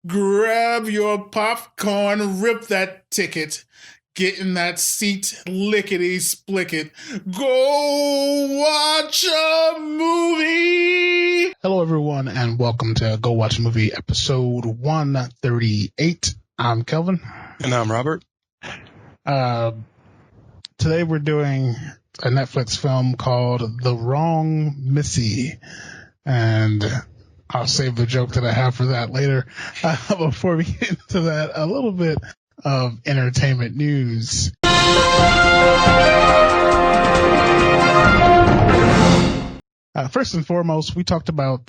grab your popcorn, rip that ticket, get in that seat, lickety-split, go watch a movie! Hello, everyone, and welcome to Go Watch a Movie, episode 138. I'm Kelvin. And I'm Robert. Today we're doing a Netflix film called The Wrong Missy, and I'll save the joke that I have for that later. Before we get into that, a little bit of entertainment news. First and foremost, we talked about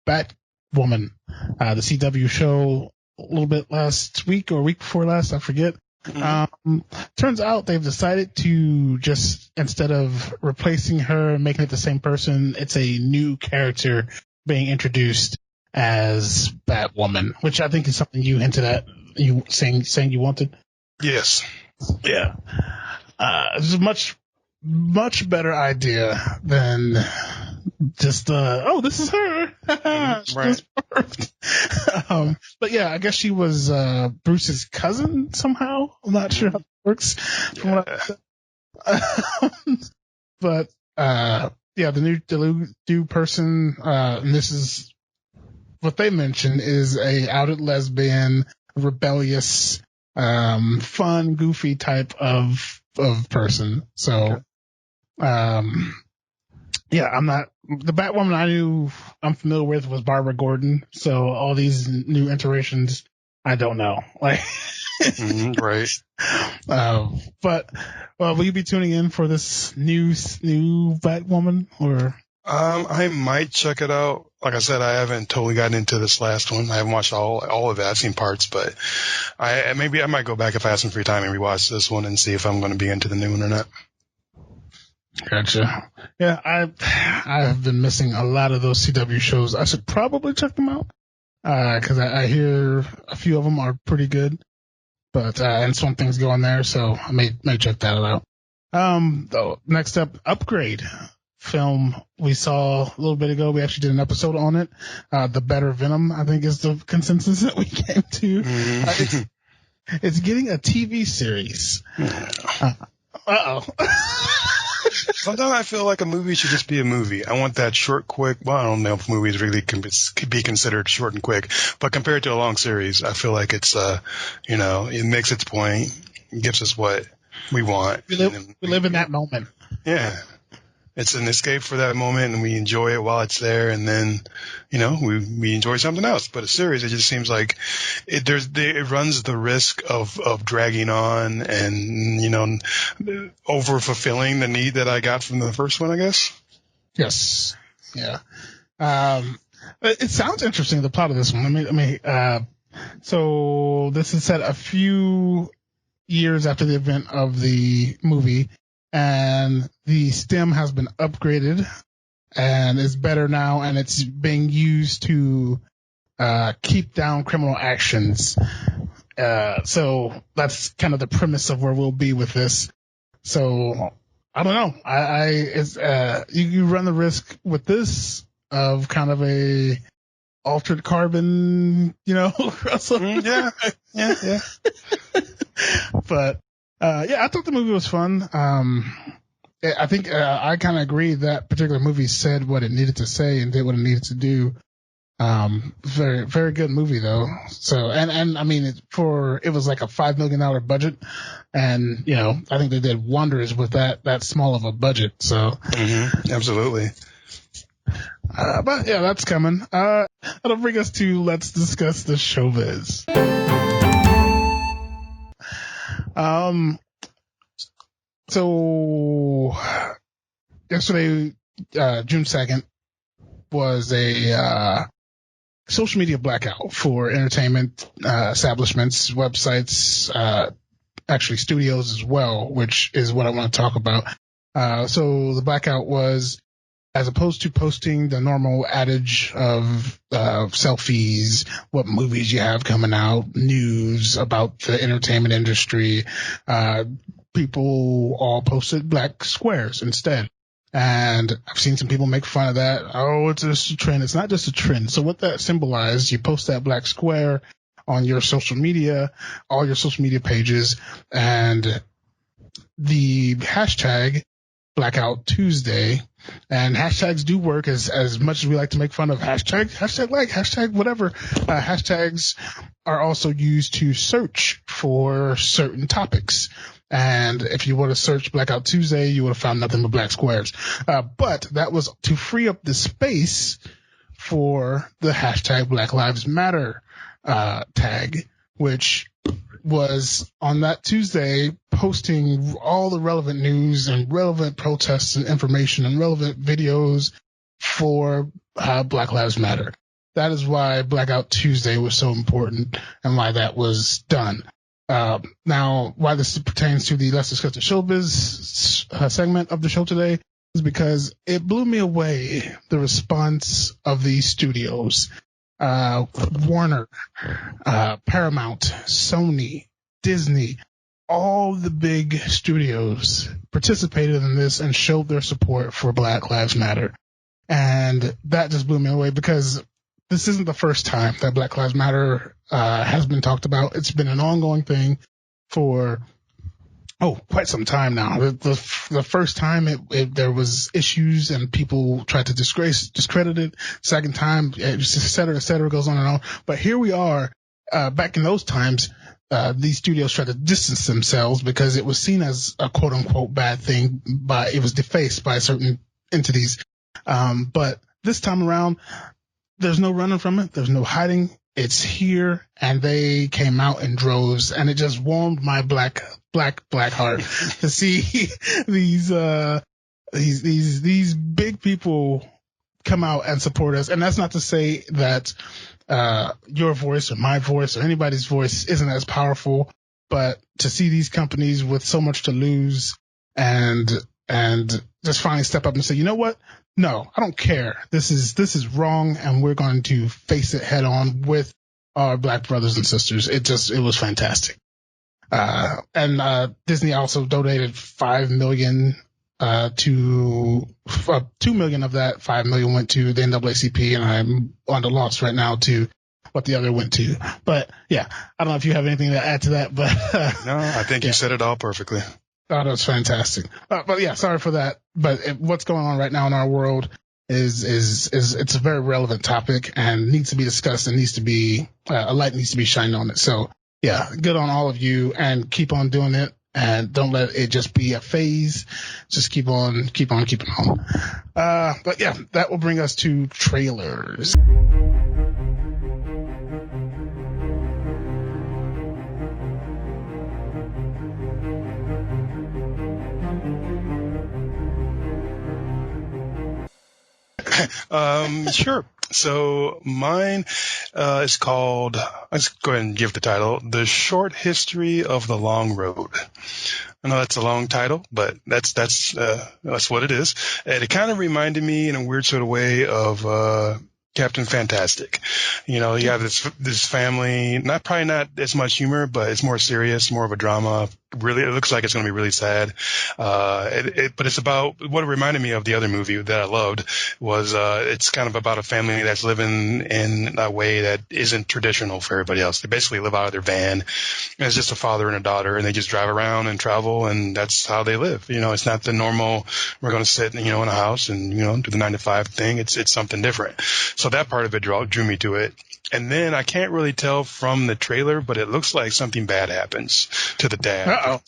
Batwoman, the CW show, a little bit last week or week before last, I forget. Turns out they've decided to just, instead of replacing her and making it the same person, it's a new character being introduced as Batwoman, which I think is something you hinted at, you saying you wanted. Yes. Yeah. It's a much better idea than just, this is her. Right. But yeah, I guess she was Bruce's cousin somehow. I'm not sure how it works. From what but yeah, the new person, and this is what they mentioned, is a outed lesbian, rebellious, fun, goofy type of person. So, yeah, the Batwoman I'm familiar with was Barbara Gordon. So all these new iterations, I don't know. Like, right. But will you be tuning in for this new Batwoman, or? I might check it out. Like I said, I haven't totally gotten into this last one. I haven't watched all of it. I've seen parts, but I might go back if I have some free time and rewatch this one and see if I'm going to be into the new one or not. Gotcha. Yeah, I have been missing a lot of those CW shows. I should probably check them out because I hear a few of them are pretty good, but and some things go on there, so I may check that out. Next up, Upgrade film we saw a little bit ago. We actually did an episode on it. The Better Venom, I think, is the consensus that we came to. It's getting a TV series. Sometimes I feel like a movie should just be a movie. I want that short, quick. Well, I don't know if movies really could be considered short and quick, but compared to a long series, I feel like it's, it makes its point, gives us what we want. We live in that moment. Yeah. It's an escape for that moment, and we enjoy it while it's there, and then, we enjoy something else. But a series, it just seems like it runs the risk of dragging on and, over fulfilling the need that I got from the first one, I guess. Yes. Yeah. It sounds interesting, the plot of this one. So this is set a few years after the event of the movie, and the STEM has been upgraded and is better now, and it's being used to keep down criminal actions. So that's kind of the premise of where we'll be with this. So I don't know. You run the risk with this of kind of a altered carbon, Yeah. But I thought the movie was fun. I think I kind of agree that particular movie said what it needed to say and did what it needed to do. Very, very good movie though. So, and I mean, it was like a $5 million budget, and I think they did wonders with that small of a budget. So, Absolutely. But yeah, that's coming. That'll bring us to let's discuss the Showbiz. So yesterday, June 2nd, was a social media blackout for entertainment establishments, websites, actually studios as well, which is what I want to talk about. So the blackout was, as opposed to posting the normal adage of selfies, what movies you have coming out, news about the entertainment industry, people all posted black squares instead. And I've seen some people make fun of that. Oh, it's just a trend. It's not just a trend. So what that symbolized, you post that black square on your social media, all your social media pages, and the hashtag Blackout Tuesday, and hashtags do work as much as we like to make fun of hashtag like, hashtag whatever. Hashtags are also used to search for certain topics. And if you were to search Blackout Tuesday, you would have found nothing but black squares. But that was to free up the space for the hashtag Black Lives Matter tag, which was on that Tuesday posting all the relevant news and relevant protests and information and relevant videos for Black Lives Matter. That is why Blackout Tuesday was so important and why that was done. Now, why this pertains to the Let's Discuss the Showbiz segment of the show today is because it blew me away, the response of these studios. Warner, Paramount, Sony, Disney, all the big studios participated in this and showed their support for Black Lives Matter. And that just blew me away because this isn't the first time that Black Lives Matter has been talked about. It's been an ongoing thing for quite some time now. The first time there was issues and people tried to discredit it. Second time, et cetera, goes on and on. But here we are, back in those times, these studios tried to distance themselves because it was seen as a quote unquote bad thing, it was defaced by certain entities. But this time around, there's no running from it. There's no hiding. It's here, and they came out in droves, and it just warmed my black heart to see these big people come out and support us. And that's not to say that your voice or my voice or anybody's voice isn't as powerful, but to see these companies with so much to lose and just finally step up and say, you know what? No, I don't care. This is wrong, and we're going to face it head on with our black brothers and sisters. It was fantastic. And Disney also donated $5 million to 2 million of that 5 million went to the NAACP, and I'm on the loss right now to what the other went to. But yeah, I don't know if you have anything to add to that, but no, I think you said it all perfectly. Oh, that's fantastic. But yeah, sorry for that. But what's going on right now in our world is it's a very relevant topic and needs to be discussed and needs to be a light needs to be shined on it. So yeah, good on all of you, and keep on doing it, and don't let it just be a phase. Just keep on keeping on. But yeah, that will bring us to trailers. Sure. So mine is called, let's go ahead and give the title, The Short History of the Long Road. I know that's a long title, but that's what it is. And it kind of reminded me in a weird sort of way of Captain Fantastic. You know, you have this family, probably not as much humor, but it's more serious, more of a drama. Really, it looks like it's going to be really sad. But it's about what it reminded me of the other movie that I loved was, it's kind of about a family that's living in a way that isn't traditional for everybody else. They basically live out of their van, and it's just a father and a daughter, and they just drive around and travel, and that's how they live. You know, it's not the normal, we're going to sit, in a house and, do the 9-to-5 thing. It's something different. So that part of it drew me to it. And then I can't really tell from the trailer, but it looks like something bad happens to the dad. Uh-oh.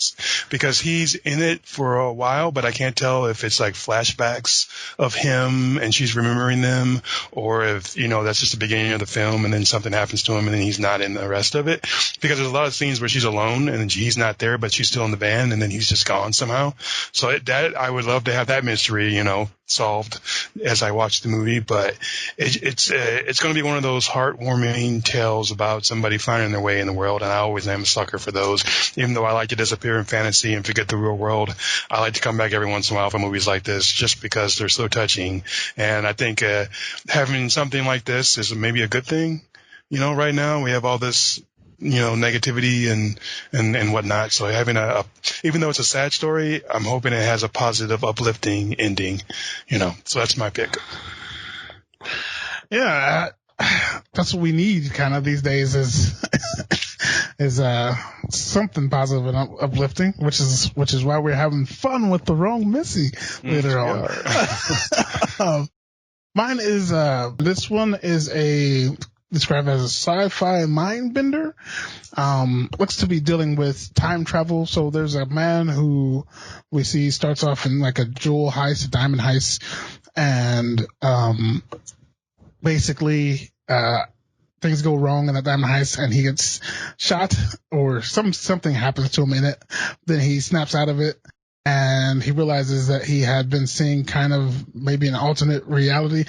Because he's in it for a while, but I can't tell if it's like flashbacks of him and she's remembering them, or if, that's just the beginning of the film and then something happens to him and then he's not in the rest of it. Because there's a lot of scenes where she's alone and he's not there, but she's still in the van and then he's just gone somehow. So that I would love to have that mystery, solved as I watch the movie, but it's going to be one of those heartwarming tales about somebody finding their way in the world, and I always am a sucker for those. Even though I like to disappear in fantasy and forget the real world, I like to come back every once in a while for movies like this just because they're so touching. And I think having something like this is maybe a good thing. Right now we have all this negativity and whatnot. So having even though it's a sad story, I'm hoping it has a positive, uplifting ending, so that's my pick. Yeah. That's what we need kind of these days is something positive and uplifting, which is why we're having fun with the Wrong Missy later on. Mine is this one is described as a sci-fi mind bender. Looks to be dealing with time travel. So there's a man who we see starts off in like a jewel heist, a diamond heist, and basically things go wrong in that diamond heist and he gets shot or something happens to him in it. Then he snaps out of it and he realizes that he had been seeing kind of maybe an alternate reality.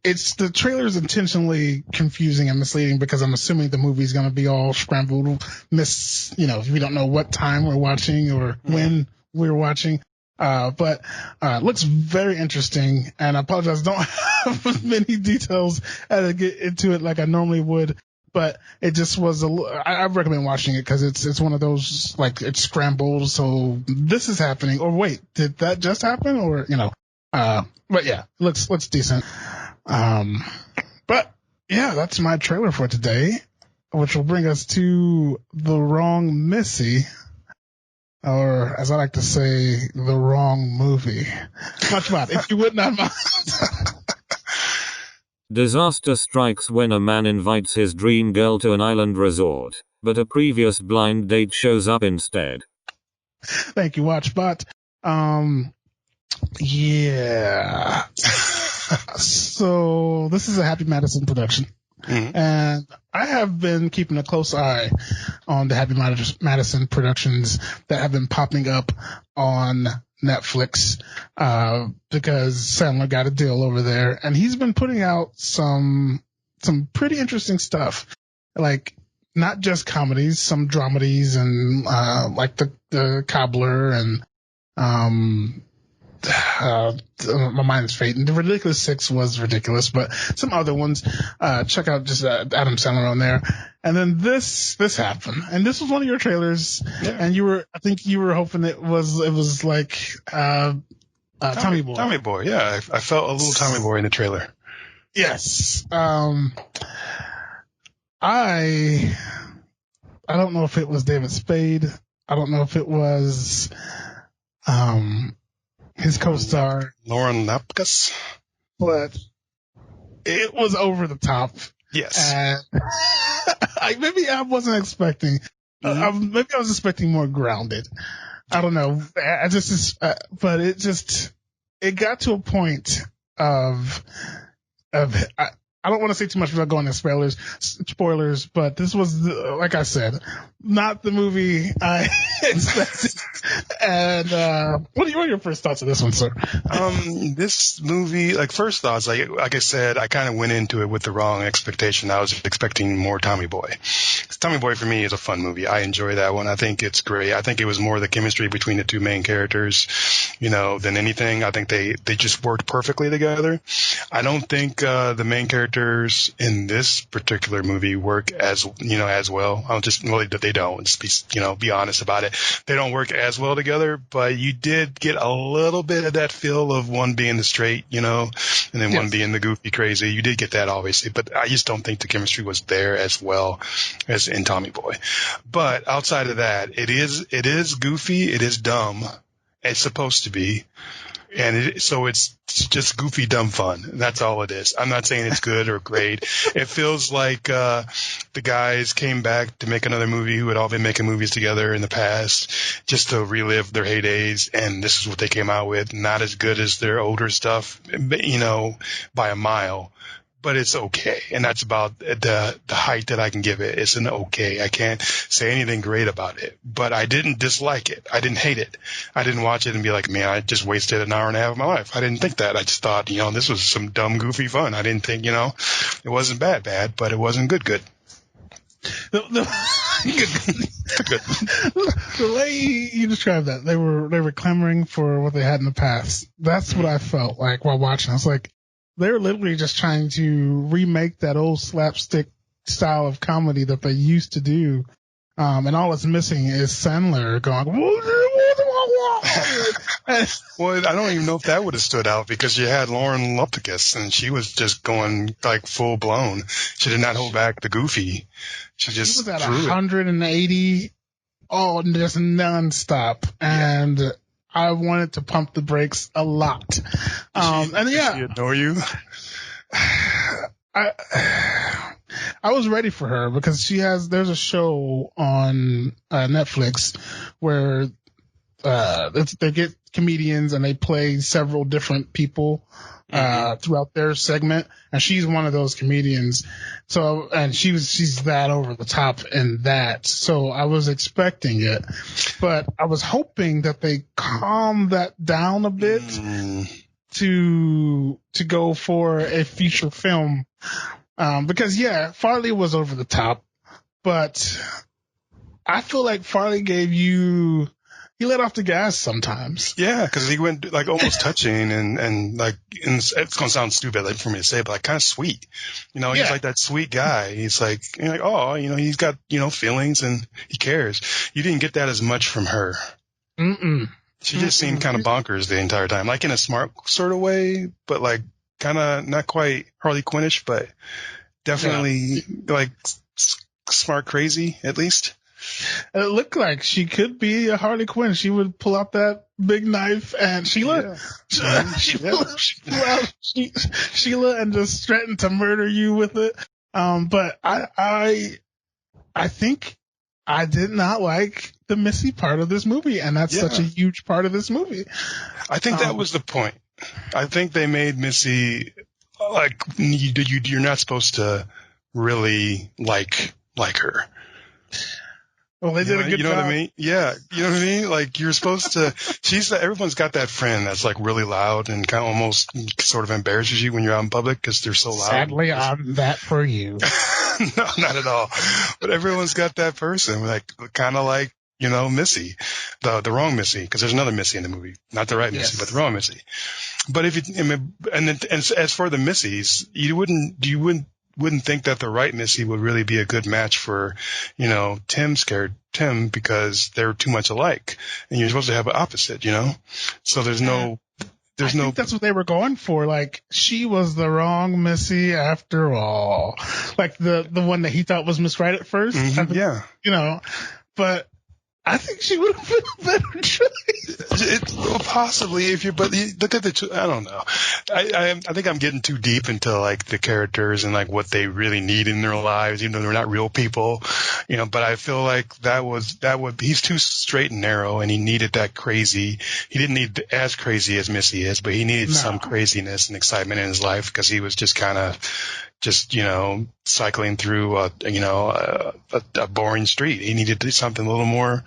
It's the trailer's intentionally confusing and misleading because I'm assuming the movie's going to be all scrambled, we don't know what time we're watching or when we're watching. But looks very interesting, and I apologize, don't have many details as I get into it like I normally would, but it just was I recommend watching it because it's one of those, like, it's scrambled, so this is happening, or wait, did that just happen, or, but yeah, looks decent. But yeah, that's my trailer for today, which will bring us to the Wrong Missy. Or, as I like to say, the wrong movie. Much about if you would not mind. Disaster strikes when a man invites his dream girl to an island resort, but a previous blind date shows up instead. Thank you, Watchbot. Yeah. So, this is a Happy Madison production. Mm-hmm. And I have been keeping a close eye on the Happy Madison productions that have been popping up on Netflix, because Sandler got a deal over there and he's been putting out some pretty interesting stuff, like not just comedies, some dramedies and, like the Cobbler and, my mind is fading. The Ridiculous Six was ridiculous, but some other ones, check out just Adam Sandler on there. And then this happened, and this was one of your trailers, and I think you were hoping it was like Tommy Boy. Tommy Boy, yeah. I felt a little Tommy Boy in the trailer. Yes. I don't know if it was David Spade. I don't know if it was his co-star Lauren Lapkus, but it was over the top. Yes. Maybe I wasn't expecting. Maybe I was expecting more grounded. I don't know. But it got to a point of I don't want to say too much without going into spoilers, but this was, like I said, not the movie I expected. And what are your first thoughts of this one, sir? This movie, like, first thoughts, like I said, I kind of went into it with the wrong expectation. I was expecting more Tommy Boy. Tommy Boy for me is a fun movie. I enjoy that one. I think it's great. I think it was more the chemistry between the two main characters, than anything. I think they just worked perfectly together. I don't think the main characters in this particular movie work as well. They don't. Just be honest about it. They don't work as well together, but you did get a little bit of that feel of one being the straight, and then one being the goofy crazy. You did get that, obviously, but I just don't think the chemistry was there as well as in Tommy Boy. But outside of that, it is goofy. It is dumb. It's supposed to be. And so it's just goofy, dumb fun. That's all it is. I'm not saying it's good or great. It feels like the guys came back to make another movie who had all been making movies together in the past just to relive their heydays, and this is what they came out with. Not as good as their older stuff, by a mile. But it's okay, and that's about the height that I can give it. It's an okay. I can't say anything great about it, but I didn't dislike it. I didn't hate it. I didn't watch it and be like, man, I just wasted an hour and a half of my life. I didn't think that. I just thought, this was some dumb, goofy fun. I didn't think, it wasn't bad, but it wasn't good. Good. The way you described that, they were clamoring for what they had in the past. That's what I felt like while watching. I was like, they're literally just trying to remake that old slapstick style of comedy that they used to do. And all it's missing is Sandler going, Well, I don't even know if that would have stood out because you had Lauren Lapkus and she was just going like full blown. She did not hold back the goofy. She was at threw it. 180, just nonstop. And I wanted to pump the brakes a lot. Did she adore you? I was ready for her because there's a show on Netflix where they get comedians and they play several different people throughout their segment, and she's one of those comedians. So, and she's that over the top in that. So I was expecting it, but I was hoping that they calm that down a bit to go for a feature film. Because Farley was over the top, but I feel like Farley he let off the gas sometimes. Yeah, because he went like almost touching and it's gonna sound stupid for me to say, but like kind of sweet. He's like that sweet guy. He's like, he's got feelings and he cares. You didn't get that as much from her. She just seemed kind of bonkers the entire time, like in a smart sort of way, but like kind of not quite Harley Quinnish, but definitely like smart crazy at least. It looked like she could be a Harley Quinn. She would pull out that big knife and Sheila and just threaten to murder you with it. But I think I did not like the Missy part of this movie, and that's such a huge part of this movie. I think that was the point. I think they made Missy like you're not supposed to really like her. Well, they did a good job. You know what I mean? Yeah. You know what I mean? Like you're supposed to, everyone's got that friend that's like really loud and kind of almost sort of embarrasses you when you're out in public because they're so loud. Sadly, I'm that for you. No, not at all. But everyone's got that person like kind of like, Missy, the wrong Missy, because there's another Missy in the movie, not the right Missy, but the wrong Missy. But and as for the Missies, you wouldn't think that the right Missy would really be a good match for, Tim because they're too much alike, and you're supposed to have an opposite, So I think that's what they were going for. Like she was the wrong Missy after all, like the one that he thought was Miss Right at first. But I think she would have been a better choice. Possibly, but look at the two. I don't know. I think I'm getting too deep into like the characters and like what they really need in their lives, even though they're not real people, But I feel like he's too straight and narrow, and he needed that crazy. He didn't need as crazy as Missy is, but he needed some craziness and excitement in his life because he was just kind of cycling through a boring street. He needed to do something a little more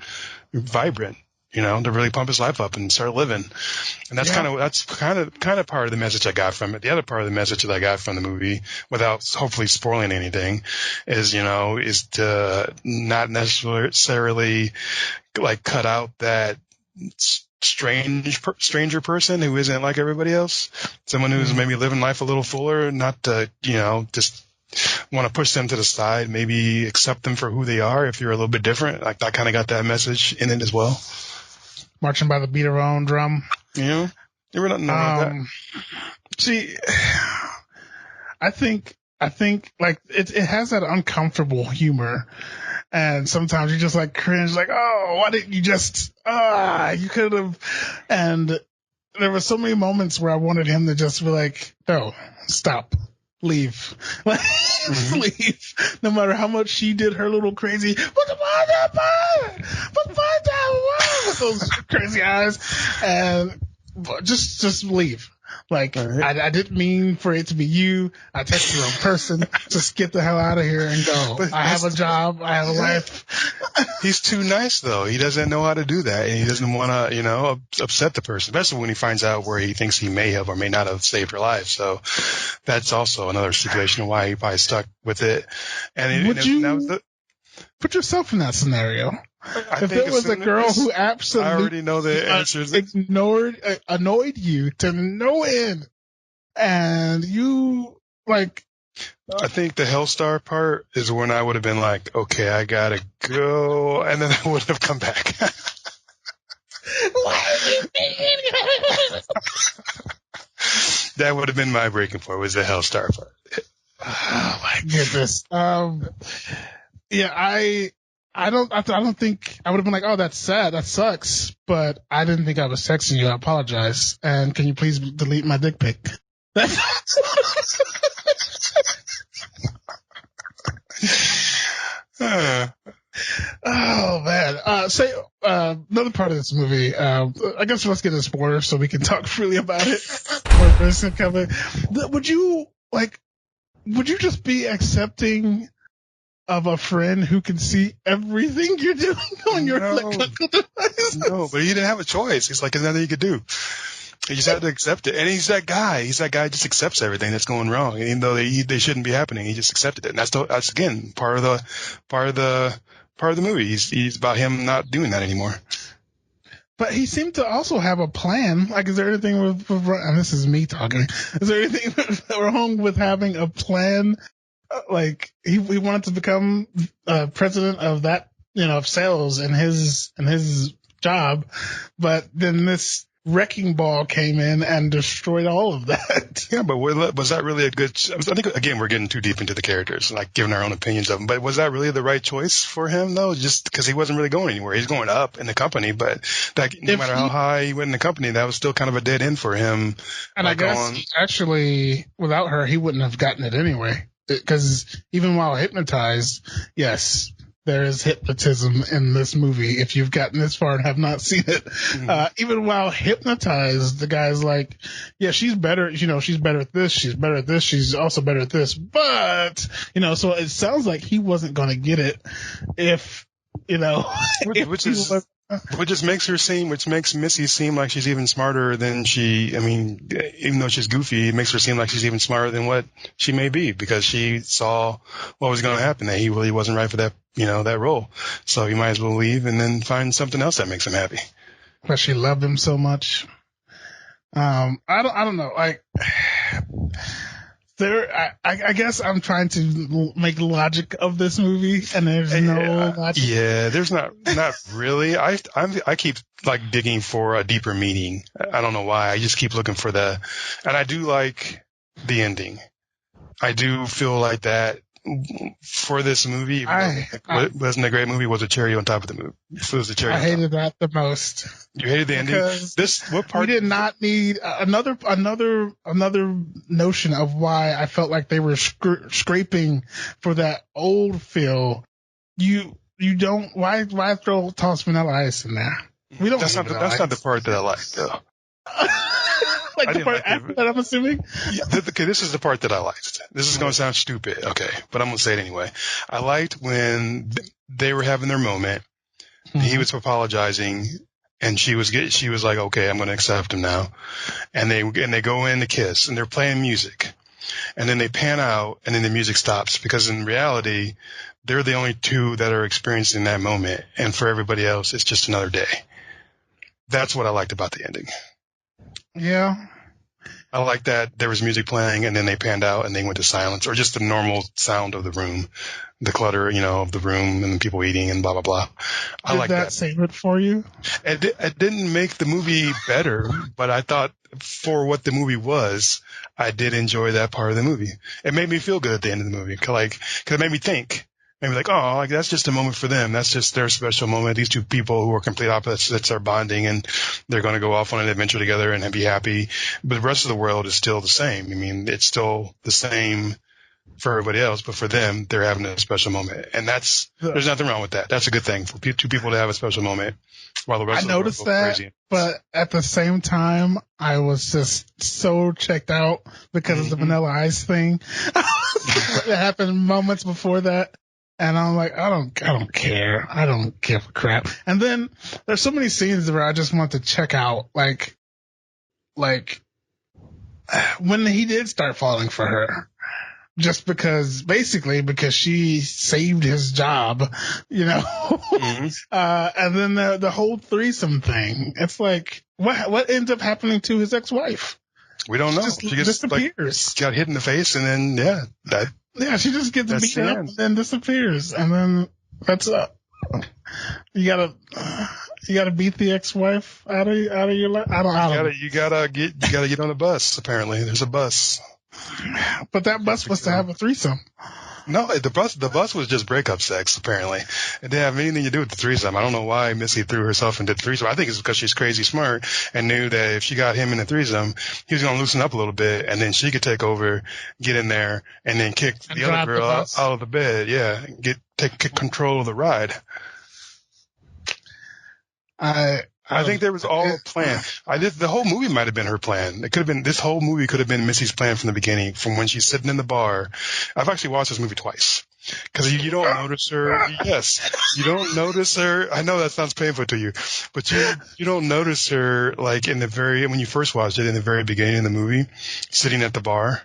vibrant, to really pump his life up and start living. And that's kind of part of the message I got from it. The other part of the message that I got from the movie, without hopefully spoiling anything, is to not necessarily like cut out that stranger person who isn't like everybody else, someone who's maybe living life a little fuller, not to just want to push them to the side, maybe accept them for who they are if you're a little bit different. Like I kind of got that message in it as well. Marching by the beat of our own drum. You ever not know about that? See, I think like it has that uncomfortable humor. And sometimes you just like cringe, like, oh, why didn't you just, you could have. And there were so many moments where I wanted him to just be like, no, stop, leave, leave. No matter how much she did her little crazy, with those crazy eyes, and just leave. Like, right. I didn't mean for it to be you. I texted the wrong person. Just get the hell out of here and go. But I have a job. I have a life. He's too nice, though. He doesn't know how to do that. And he doesn't want to, upset the person, especially when he finds out where he thinks he may have or may not have saved her life. So that's also another stipulation of why he probably stuck with it. And would you put yourself in that scenario? If there was a girl who absolutely, I already know the answers, annoyed you to no end, and you like I think the Hellstar part is when I would have been like, okay, I gotta go, and then I would have come back. That would have been my breaking point, was the Hellstar part. Oh my goodness. Yeah, I don't think I would have been like, oh, that's sad, that sucks. But I didn't think I was texting you. I apologize. And can you please delete my dick pic? Oh man. Say another part of this movie. I guess let's get into spoilers so we can talk freely about it. Would you just be accepting of a friend who can see everything you're doing on your electronic devices? No, but he didn't have a choice. He's like, there's nothing he could do. He just had to accept it. And he's that guy. He's that guy who just accepts everything that's going wrong. And even though they shouldn't be happening, he just accepted it. And that's again, part of the movie. He's about him not doing that anymore. But he seemed to also have a plan. Like, is there anything with and this is me talking, is there anything wrong with having a plan? Like, he wanted to become president of that, of sales in his job, but then this wrecking ball came in and destroyed all of that. Yeah, but was that really a good? I think again we're getting too deep into the characters, like giving our own opinions of them. But was that really the right choice for him though? Just because he wasn't really going anywhere, he's going up in the company, but no matter how high he went in the company, that was still kind of a dead end for him. And I guess actually, without her, he wouldn't have gotten it anyway. Because even while hypnotized, yes, there is hypnotism in this movie. If you've gotten this far and have not seen it, even while hypnotized, the guy's like, yeah, she's better. She's better at this. She's better at this. She's also better at this. But, so it sounds like he wasn't going to get it if, which makes Missy seem like she's even smarter than even though she's goofy, it makes her seem like she's even smarter than what she may be, because she saw what was going to happen, that he really wasn't right for that, that role. So you might as well leave and then find something else that makes him happy. But she loved him so much. I don't know. Like, I guess I'm trying to make logic of this movie, and there's no logic. Yeah, there's not really. I keep like digging for a deeper meaning. I don't know why. I just keep looking for and I do like the ending. I do feel like that for this movie, it wasn't a great movie, was a cherry on top of the movie. It was a cherry. I hated that the most. You hated the ending? What part? We did not need another notion of why I felt like they were scraping for that old feel. You don't, why toss Vanilla Ice in there? We don't. That's not the part that I like though. Like the part after that, I'm assuming? Okay, this is the part that I liked. This is going to sound stupid, okay, but I'm going to say it anyway. I liked when they were having their moment. Mm-hmm. He was apologizing, and she was like, okay, I'm going to accept him now. And they go in to kiss, and they're playing music. And then they pan out, and then the music stops, because in reality, they're the only two that are experiencing that moment. And for everybody else, it's just another day. That's what I liked about the ending. Yeah. I like that there was music playing and then they panned out and they went to silence, or just the normal sound of the room, the clutter, of the room and the people eating and blah, blah, blah. I like that. Did that save it for you? It didn't make the movie better, but I thought for what the movie was, I did enjoy that part of the movie. It made me feel good at the end of the movie. Cause it made me think. Maybe like, oh, like that's just a moment for them. That's just their special moment. These two people who are complete opposites are bonding, and they're going to go off on an adventure together and be happy. But the rest of the world is still the same. I mean, it's still the same for everybody else, but for them, they're having a special moment. And there's nothing wrong with that. That's a good thing for two people to have a special moment while the rest of the world goes crazy. But at the same time, I was just so checked out because of the Vanilla Ice thing. It happened moments before that. And I'm like, I don't care. I don't give a crap. And then there's so many scenes where I just want to check out, like when he did start falling for her, just because she saved his job, and then the whole threesome thing. It's like, what ends up happening to his ex-wife? We don't know. Just She gets disappears. got hit in the face, and then she just gets that's beat the up end. and then disappears, and then that's you gotta beat the ex-wife out of your life. I don't. You gotta get on the bus. Apparently, there's a bus. But that bus was to have a threesome. No, the bus was just breakup sex, apparently. It didn't have anything to do with the threesome. I don't know why Missy threw herself into the threesome. I think it's because she's crazy smart and knew that if she got him in the threesome, he was going to loosen up a little bit, and then she could take over, get in there, and then kick the other girl out of the bed. Yeah, take control of the ride. I think there was all a plan. The whole movie might have been her plan. This whole movie could have been Missy's plan from the beginning, from when she's sitting in the bar. I've actually watched this movie twice. Cause you don't notice her. Yes, you don't notice her. I know that sounds painful to you, but you don't notice her like when you first watched it in the very beginning of the movie, sitting at the bar.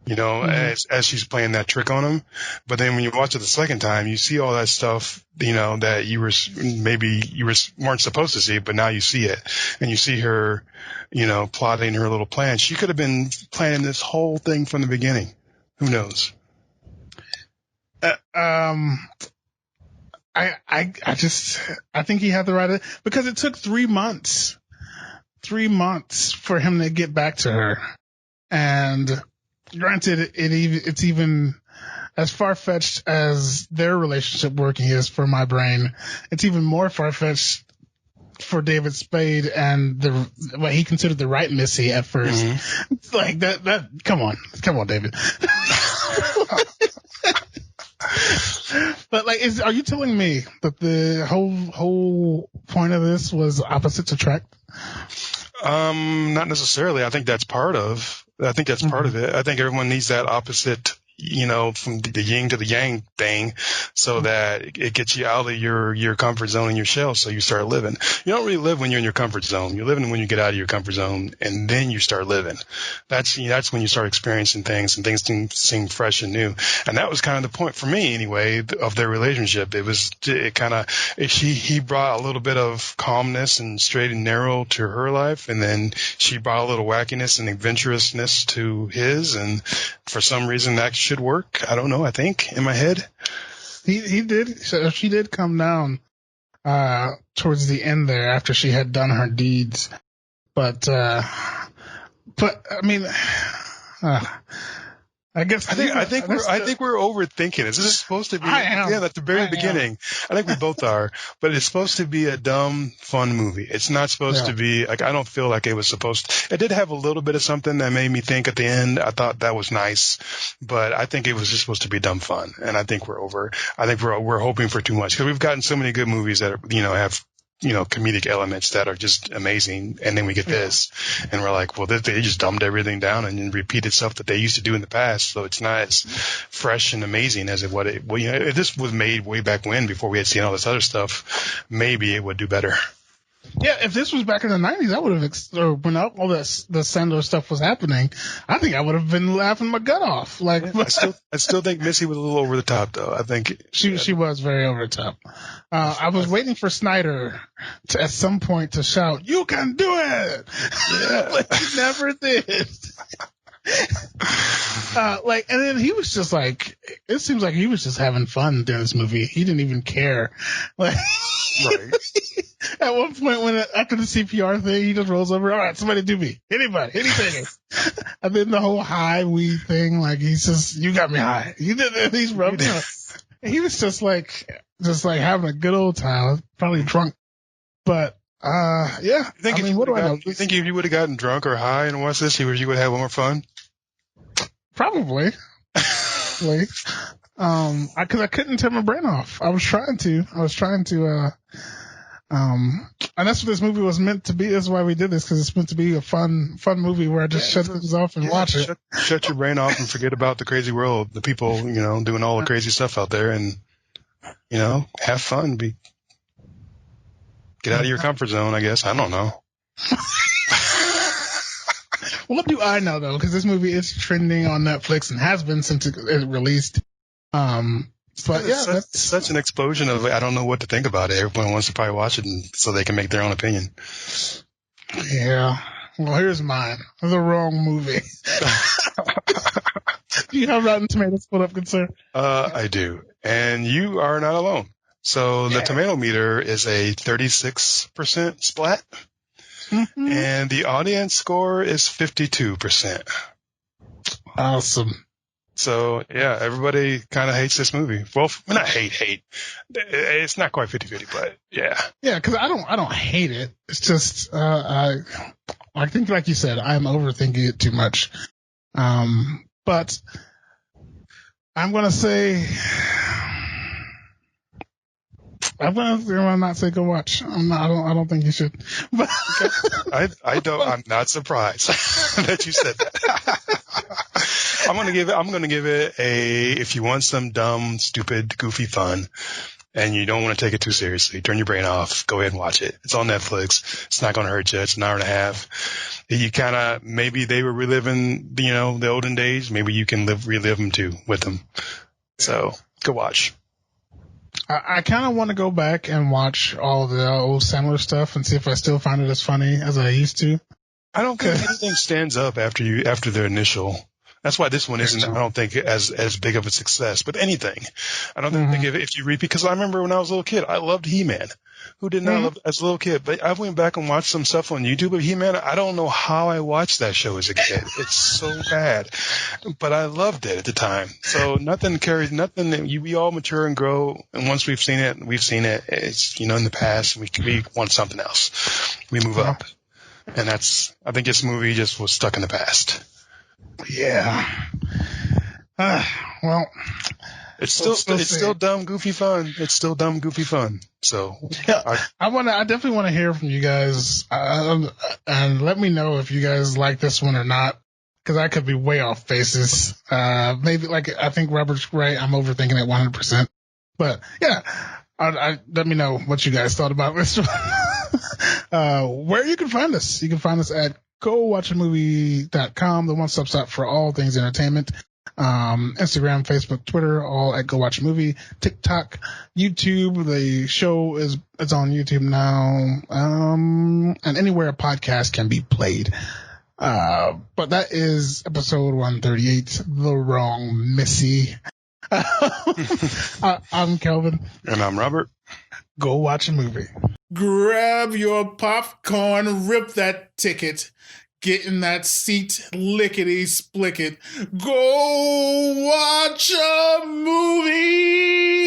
As she's playing that trick on him. But then when you watch it the second time, you see all that stuff, that you weren't supposed to see, but now you see it. And you see her, plotting her little plan. She could have been planning this whole thing from the beginning. Who knows? I think he had the right, because it took 3 months for him to get back to her. And granted, it's even as far-fetched as their relationship working is for my brain. It's even more far-fetched for David Spade and what he considered the right Missy at first. Mm-hmm. It's like that. Come on, David. But are you telling me that the whole point of this was opposites attract? Not necessarily. I think that's part of it. I think everyone needs that opposite, from the yin to the yang thing, so that it gets you out of your comfort zone and your shell, so you start living. You don't really live when you're in your comfort zone. You're living when you get out of your comfort zone, and then you start living. That's when you start experiencing things, and things seem fresh and new. And that was kind of the point for me, anyway, of their relationship. He brought a little bit of calmness and straight and narrow to her life, and then she brought a little wackiness and adventurousness to his, and for some reason that should work. I don't know. I think in my head, he did. So she did come down towards the end there after she had done her deeds, but I mean, I think we're overthinking it. This is supposed to be at the very beginning. I think we both are, but it's supposed to be a dumb, fun movie. It's not supposed to be I don't feel like it was supposed to. It did have a little bit of something that made me think at the end. I thought that was nice, but I think it was just supposed to be dumb fun. And I think we're hoping for too much, because we've gotten so many good movies that have comedic elements that are just amazing. And then we get this, and we're like, well, they just dumbed everything down and then repeated stuff that they used to do in the past. So it's not as fresh and amazing as if this was made way back when, before we had seen all this other stuff, maybe it would do better. Yeah, if this was back in the 90s, I would have, when all the Sandler stuff was happening, I think I would have been laughing my gut off. I still think Missy was a little over the top, though. I think she was very over the top. I was waiting for Snyder at some point to shout, "You can do it!" Yeah. He never did. And then he was just it seems like he was just having fun during this movie. He didn't even care. Right. At one point, after the CPR thing, he just rolls over. All right, somebody do me. Anybody, anything. And then the whole high weed thing, he's just, you got me high. You did that. He's rubbing. He was just having a good old time. Probably drunk, but yeah. What do I know? You think if you would have gotten drunk or high and watched this, you would have had more fun? Probably. Because I couldn't turn my brain off. I was trying to, and that's what this movie was meant to be. That's why we did this, because it's meant to be a fun movie where I just shut things off and watch it. Shut your brain off and forget about the crazy world, the people, doing all the crazy stuff out there, and, have fun. Get out of your comfort zone, I guess. I don't know. What do I know, though? Because this movie is trending on Netflix and has been since it released. But that's such an explosion of, I don't know what to think about it. Everyone wants to probably watch it so they can make their own opinion. Yeah. Well, here's mine. The Wrong Movie. Do you have Rotten Tomatoes put up, good sir? I do. And you are not alone. So the tomato meter is a 36% splat. Mm-hmm. And the audience score is 52%. Awesome. So, yeah, everybody kind of hates this movie. Well, not hate. It's not quite 50-50, but yeah. Yeah, because I don't hate it. It's just, I think, like you said, I'm overthinking it too much. But I'm going to say, I'm gonna not say go watch. I don't think you should. But I'm not surprised that you said that. I'm gonna give it a, if you want some dumb, stupid, goofy fun, and you don't want to take it too seriously, turn your brain off, go ahead and watch it. It's on Netflix. It's not gonna hurt you. It's an hour and a half. You maybe they were reliving, the olden days. Maybe you can relive them too with them. So go watch. I kind of want to go back and watch all the old Sandler stuff and see if I still find it as funny as I used to. I don't think anything stands up after the initial. That's why this one isn't, I don't think, as big of a success. But anything. I don't think if you read, because I remember when I was a little kid, I loved He-Man. Who did not love as a little kid? But I went back and watched some stuff on YouTube of He-Man. I don't know how I watched that show as a kid. It's so bad. But I loved it at the time. So nothing. We all mature and grow. And once we've seen it. It's, in the past. We want something else. We move up. And I think this movie just was stuck in the past. Yeah. Well, it's still dumb, goofy fun. It's still dumb, goofy fun. So yeah, I definitely want to hear from you guys, and let me know if you guys like this one or not, because I could be way off basis. Maybe I think Robert's right. I'm overthinking it 100%. But yeah, let me know what you guys thought about this one. Where you can find us. You can find us at GoWatchAMovie.com, the one-stop shop for all things entertainment. Instagram, Facebook, Twitter, all at Go Watch a Movie. TikTok, YouTube. The show is on YouTube now, and anywhere a podcast can be played. But that is episode 138, The Wrong Missy. I'm Kelvin. And I'm Robert. Go watch a movie. Grab your popcorn, rip that ticket, get in that seat, lickety-split it. Go watch a movie!